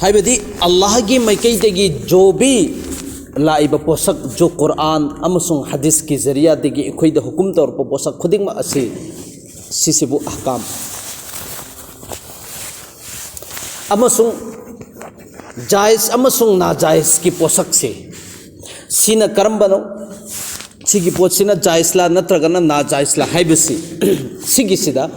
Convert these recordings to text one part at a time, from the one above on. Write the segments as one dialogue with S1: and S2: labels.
S1: हाइबदी अल्लाह की मैकई देगी जो भी लाइब पोसक जो कुरान अमसुंग हदीस की जरिया देगी इखोइद हुकुम तौर पर पोसक खुदिंग मा असे सिसिबु अहकाम अमसुंग जायज अमसुंग नाजायज की पोसक से सीना करम्बनो सिगी पोसिना जायजला नत्रगना नाजायजला हाइबसी सिगी सिदा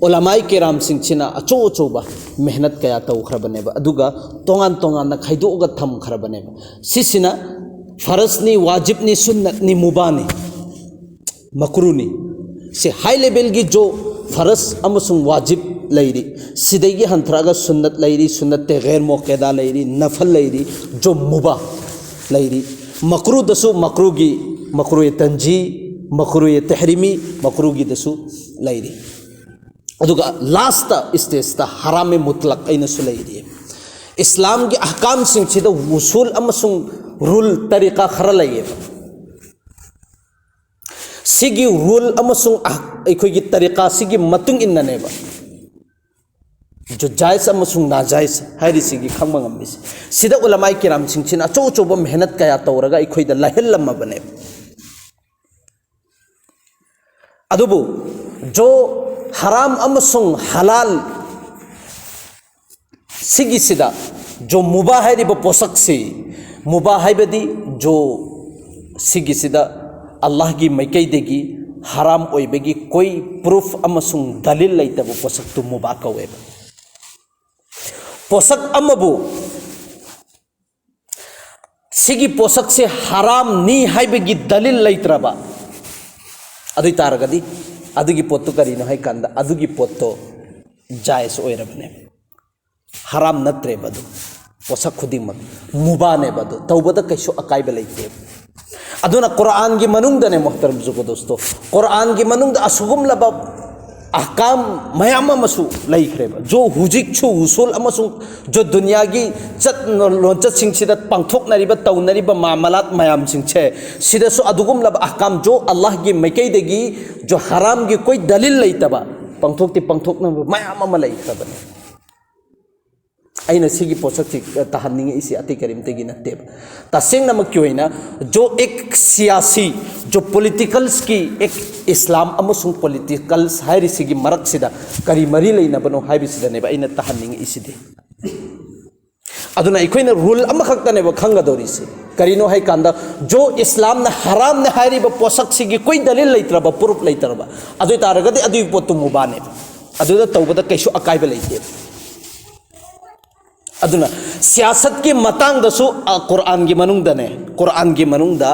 S1: ओलामाई केराम सिंह अचो अचोबा मेहनत कया तौखरबनेबा अदुगा तोंगान तोंगान खाइदोगा थमखरबनेबा सिसिना फरजनी वाजिबनी सुन्नतनी मुबानी मकरूनी से हाई लेवल की जो फरज अमसुंग वाजिब लैरी सिदैगी हंथरागा सुन्नत लैरी सुन्नत गैर मौकेदा लैरी नफल लैरी जो मुबा लैरी मकरू दसु मकरू तंजी मकरू तहरीमी मकरूगी दसु लैरी अदुगा लास्ट स्टेज ता हराम मुतलक ऐनसु लैरी इस्लाम की अहकाम सिंह वसूल अमसुंग रूल तरीका खरा लैये सिगी रूल अमसुंग अखोगी तरीका सिगी मतुंग इन्ननेबा जो जायज अमसुंग नाजायज हाइरि सिगी खंगबा ngambisi sida ulamai kiram singchina acho achoba mehnat kaya tawraga ikhoida lahellama bane adubu जो हराम अमसुंग हलाल सिगी सिदा जो मुबा हाइरिबा पोसक से मुबा हाइबदी जो सिगी सिदा अल्लाह की मैकई देगी हराम ओइबगी कोई प्रूफ अमसुंग दलील लैतबो पोसक तु मुबा कवेबा पोसक अमबु सिगी पोसक से हराम नी हाइबगी दलील लैत्रबा अदुई तारगदी अदुगी पोत्तु करीनो है कंदा अदुगी पोत्तो जायज ओइरबने हराम नत्रे बदु पोसक खुदिमक मुबाने बदु तौबदा कैसो अकाइबा लैते अदुना कुरान की मनुंगदने मोहतरम जुगो दोस्तों कुरान की मनुंगद असुगुम लब अहकाम मयाम मसु लैख्रेबा जो हुजिक छु उसूल अमसु जो दुनिया की चत लोंचत सिंगसिदा पांगथोकनरिबा तौनरिबा मामलात मयाम सिंगछे सिदसु अदुगुम लब अहकाम जो अल्लाह की मैकई देगी जो हराम की कोई दलील लैतबा पांगथोकना मयाम अमा लैख्रबने अइना सिगी पोसक तहनिंग इसी अति करीमतेगी नत्तेब तसेंगनमक की होइना जो एक सियासी जो पॉलिटिकल्स की एक इस्लाम अमसुंग पॉलिटिकल्स हाइरि सिगी मरक सिदा करी मरी लेनबनो हाइबिसिदनेबा अइना तहनिंग इसिदे अदुना इखोइना रूल अमखक्तनेबा खंगदोरिसे करीनो है कांदा जो इस्लाम न हराम न हाइरिबा पोसक सिगी कोई दलील लैत्रबा प्रूफ लैत्रबा अदुई तारगदे अदुई पोतु मुबाने अदुदा तौबदा कैसो अकाइबा लैते अदुना सियासत की मतंग दसु कुरान की मनुंगदने कुरान की मनुंगदा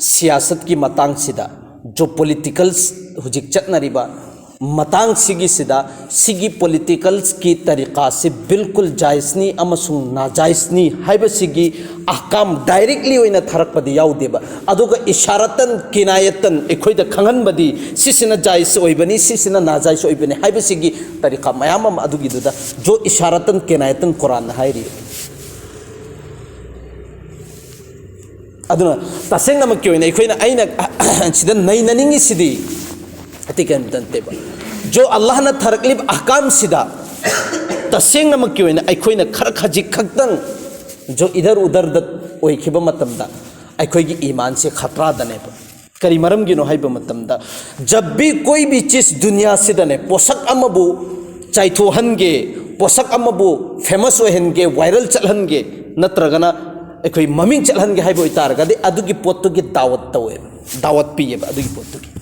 S1: सियासत की मतंग सिदा जो पॉलिटिकल्स हुजिक चतनरिबा मतंग सिगी सिदा सिगी पॉलिटिकल्स की तरीका से बिल्कुल जायजनी अमसुंग नाजायजनी हाइबा सिगी अहकाम डायरेक्टली ओइना थरकपदि याउदेबा अदुगा इशारतन किनायतन एखोइदा खंगनबदि सिसिना जायज ओइबनी सिसिना नाजायज ओइबनी हाइबा सिगी तरीका मयाम अदुगी दुदा जो इशारतन किनायतन कुरान हाइरि अदुना तसेंगनमक की ओइना एखोइना आइना सिदा नैननिंगी सिदी अतिकंतंतेबा जो अल्लाह न थरकलिब अहकाम सिदा तसेंगनमक की ओइना अखोइना खर खजिक खक्तंग जो इधर उधर द ओइखिबा मतमदा अखोइगी ईमान से खतरा दनेबा करी मरम गिनो हाइबा मतमदा जब भी कोई भी चीज दुनिया से दने पोसक अमबु चाइथोहनगे पोसक अमबु फेमस ओहनगे वायरल चलहनगे नत्रगना अखोइ ममिंग चलहनगे हाइबो इतारगदे अदुगी पोत्तुगी दावत तवे दावत पियेबा अदुगी पोत्तुगी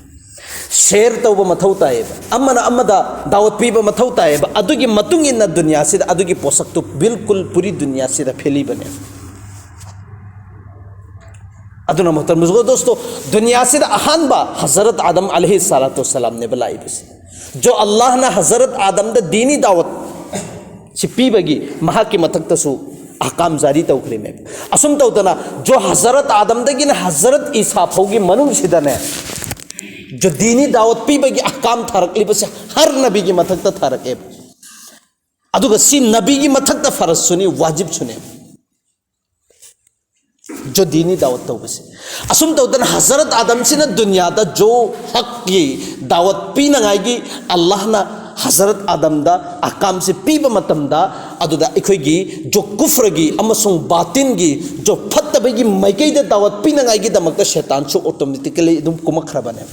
S1: शेयर तब मथौ ताएब अमना अमदा दावत पीब मथौ ताएब अदुगी मतुंग इन दुनिया से अदुगी पोसक तो बिल्कुल पूरी दुनिया से फैली बने अदुना मोहतरम मुझको दोस्तों दुनिया से अहानबा हजरत आदम अलैहिस्सलातु वस्सलाम ने बुलाई बसे जो अल्लाह ने हजरत आदम द दीनी दावत सिपीबगी महा की मथक तसु अहकाम जारी तौखरे में असुम तौतना जो हजरत आदम दगी ने हजरत ईसा फौगी मनुंग सिदने जो दीनी दावत पीबगी अहकाम थरकलिबसे हर नबी की मथक थरके अदुगा सी नबी की मथक फरज सुनी वाजिब सुने जो दीनी दावत तौबसे असुम तौदन हजरत आदम से दुनिया दा जो हक की दावत पीनगाई अल्लाह ना हजरत आदम दा अहकाम से पीब मतमदा अदुदा इखोगी जो कुफ्रगी अमसुंग बातिनगी जो फत्तबगी मैकैदा दावत पिनंगाइगी दमकता शैतान सु ऑटोमेटिकली दुम कुमखरबने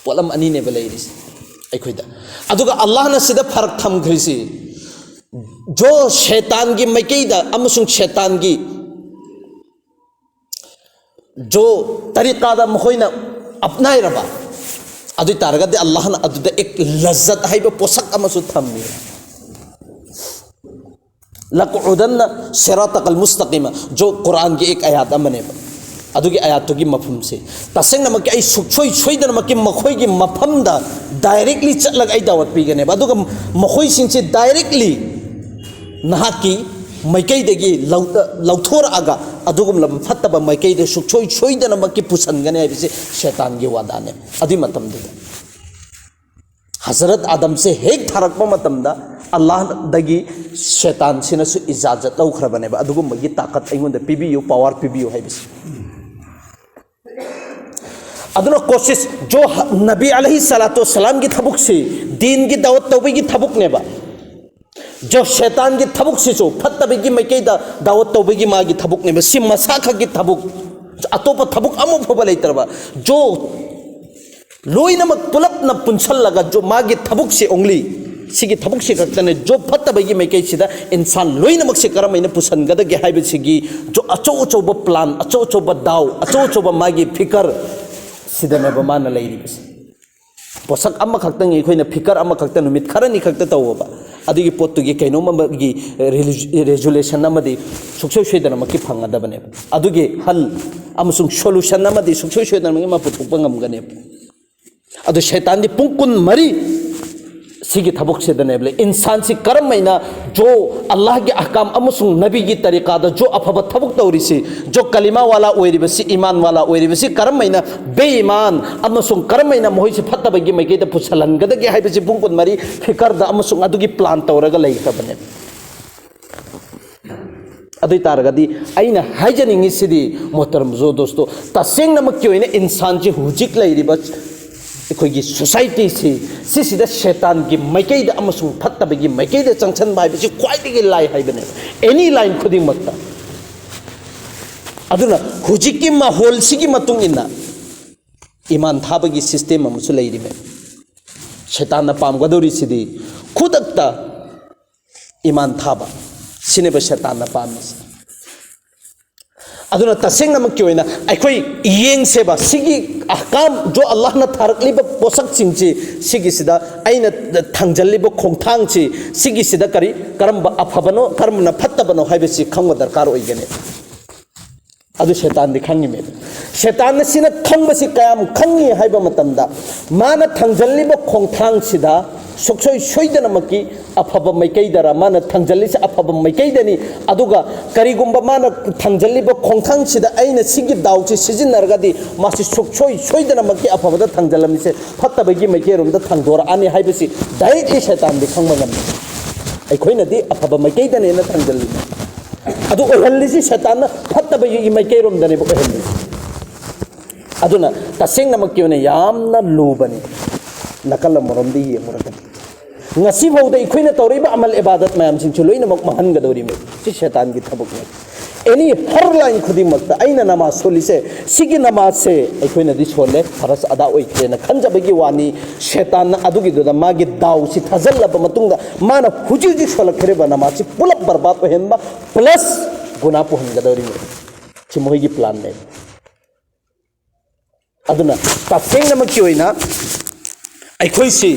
S1: पोलम अनि ने बलैरिस इखोइदा अदुगा अल्लाह न सिदा फरक थमख्रिसी जो शैतान की मैकैदा अमसुंग शैतान की जो तरीका दा मखोइना अपनाई रबा अदु तारगदे अल्लाह न अदुदा एक लज्जत हाइब पोसक अमसु थम्मी लकुदन सिरातकल मुस्तकीम जो कुरान की एक आयत अमने अदुगी आयत की मफहम से तसेंग नमक आई सुखोई छोइदन मकी मखोई की मफहम दा डायरेक्टली चलग आई दावत पीगने अदुगा मखोई सिंचे डायरेक्टली नहाकी मैकैदगी लौथोरअगा अदुगुमलब फत्तब मैकैदे सुखोई छोइदन मकी पुसनगने हाइबिसे शैतान की वादाने अदि मतमदे हजरत आदम से हेक थारकपा मतमदा अल्लाह दगी शैतान सिनसु इजाजत लौखरबनेबा अदुगुमगी ताकत अइंगोंदे पिबियु पावर पिबियु हाइबिसे अदुना कोशिश जो नबी अलैहि सलातो सलाम की थबुक से दीन की दावत तौबी की थबुक नेबा जो शैतान की थबुक से जो फत्तबी की मैकैदा दावत तौबी की मागी थबुक नेबा सि मसाखा की थबुक अतोप थबुक अमु फोबा लेतरबा जो लोइनमक पुलप न पुंछल लगा जो मागी थबुक से ओंगली सिगी थबुक से खतने जो फत्तबी की मैकै सिदा इंसान लोइनमक से करमैना पुसनगदगे हाइबसिगी जो अचौ अचौब प्लान अचौ अचौब दाव अचौ अचौब मागी फिकर सिदनेबा मान लैरिबस पोसक अम्मा खक्तंग इखोइना फिकर अम्मा खक्ता नुमित खरनी खक्ता तौबा अदुगी पोतुगी कैनोमगी रेजुलेशन अमदी सुक्सोय सोइदनमकी फंगदबने अदुगी हल अमसुंग सोल्यूशन अमदी सुक्सोय सोइदनमकी मपुथुकपा ngमगने अदु शैतान दी पुंकुन मरी सिगी थबुक सेदनेबले इंसान से करमैना जो अल्लाह के अहकाम अमसुंग नबी की तरीका दा जो अफब थबुक तौरिसी जो कलिमा वाला ओइरिबसी ईमान वाला ओइरिबसी करमैना बेईमान अमसुंग करमैना मोहिसे फत्तबगी मैकेदा पुछलनगदगे हाइबसी पुंकुन मरी फिकर दा अमसुंग अदुगी प्लान तौरगा लैखबने अदुई तारगदी अइना हाइजनिंग सिदी मोहतरम जो दोस्तों तसेंग नमक की ओइने इंसान जी हुजिक लैरिबा अखोगी सोसाइटी से शैतान की मैकैद फत्तबगी मैकैद चंगसन हाइबसी ख्वाइदगी लाई हाइबने एनी लाइन खुदिंगमक्ता अदुना हुजिकी माहौल सिगी मतुंग इन्ना ईमान थाबगी सिस्टम अमसु लैरिमे शैतान पामगदोरी सिदी खुदक्ता ईमान थाबा सिनेबा शैतान पामिस अदुना तसेंग नमक की ओइना अखोई येंग सेबा सिगी अहकाम जो अल्लाह न थारकलिब पोसक सिंची सिगी सिदा अइना थांजलिब खोंथांग ची सिगी सिदा करी करम अफबनो करमना फत्तबनो हाइबसी खंग दरकार ओइगने अदु शैतान दि खंगी मे शैतान सिना खंगबसी कयाम खंगी हाइबा मतमदा माना थांजलिब खोंथांग सिदा सुक्सोय सोइदनमकी अफब मैकैदरा माना थांजलि से अफब मैकैदनी अदुगा करिगुंबा माना थांजलिब खोंथांग सिदा अइना सिगी दाउची सिजिनरगदी मासि सुक्सोय सोइदनमकी अफबदा थांजलमनि से फत्तबगी मैकैरोमदा थांदोरा आनि हाइबसी डाइरेक्टली शैतान दि खंगमगम अखोइनदी अफब मैकैदने न थांजलि अदु ओहल्लिसी शैतान फत्तबगी मैकैरोमदने बो ओहल्लि अदुना तसेंगनमकी ओने यामना लुबनी नकल मरमदी ये मुरकन ngasi bauda ikoina tawriba amal ibadat mayam sing chuloina mak mahan gadori me si shaitan gi thabuk me any har line khudi makta aina namaz solise sigi namaz se ikoina di sole faras ada oi krena khanjabagi wani shaitan na adugi da magi daw si thazalla ba matungda mana huji ji sola khreba namaz si pulap barbat ho henba plus guna pu han gadori me chi mohi gi plan me aduna ta seng namak ki oina अखोई से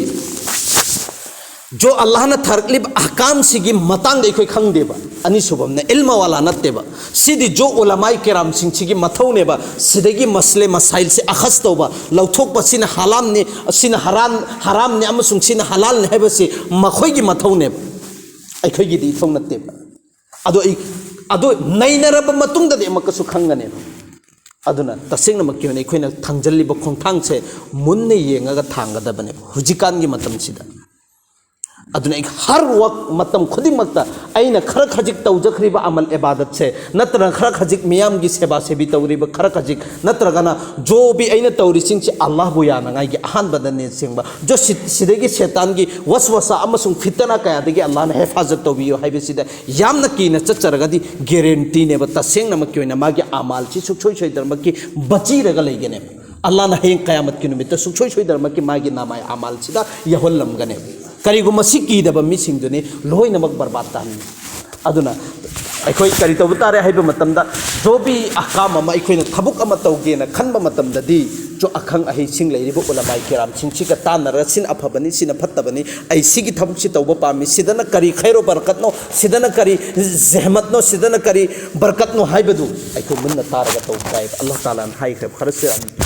S1: जो अल्लाह ने थरकलिब अहकाम सिगी मतंग अखोई खंगदेबा अनिसुबम ने इल्म वाला नत्तेबा सिदी जो उलमाई किराम सिंह सिगी मथौनेबा सिदगी मसले मसाइल से अखस तौबा लौथोक सिन हलाम ने सिन हराम ने अमसुंग सिन हलाल ने हेबसे मखोई मथौनेबा अखोई दी थौ नत्तेबा अदो नैनरब मतुंग दे मकसु खंगनेबा अदुना तसेंग नमक की अखोइना थांजलिब खोंथांग से मुन्ने येंगा थांगदबने हुजिकान की मतम सिदा अदुना एक हर वक्त मतम खुदिमक्ता अना खर खजिक तौजखरीब अमल इबादत से नत्र खर खजिक मियाम की सेवा से भी तौरीब खर खजिक नत्रगना जो भी अना तौरीसिंग से अल्लाह बु यानांगाई की अहानबदने सिंगबा जो सिदेगी शैतान की वसवसा अमसुंग फितना कयादगी अल्लाह ने हिफाजत तौबियो हाइबसिदा यामना कीना चचरगदी गारंटी ने तसेंग नमक की मागी अमाल से सुखोई सोइदरमक की बची रग लेगने अल्लाह ने हें कयामत की निमित्त सुखोई सोइदरमक की मागी नामाय अमाल सिदा यहोल्लमगने करीगुम सिकीदब मिसिंगदुनी लोइनमक बर्बाद तानी अदुना अखोई करी तब तारे हाइब मतमदा जो भी अहकाम अमा अखोइना थबुक अमा तौगेना खनबा मतमददी जो अखंग अहि सिंग लेरिबो उलमाई किराम सिंग सिका तानर सिन अफबनी सिन फत्तबनी आई सिगी थबुक सि तौबा पामी सिदना करी खैरो बरकतनो सिदना करी जहमतनो सिदना करी बरकतनो हाइबदु अखो मुन्ना तारगा तौ गायब अल्लाह ताला हाइखे खरसे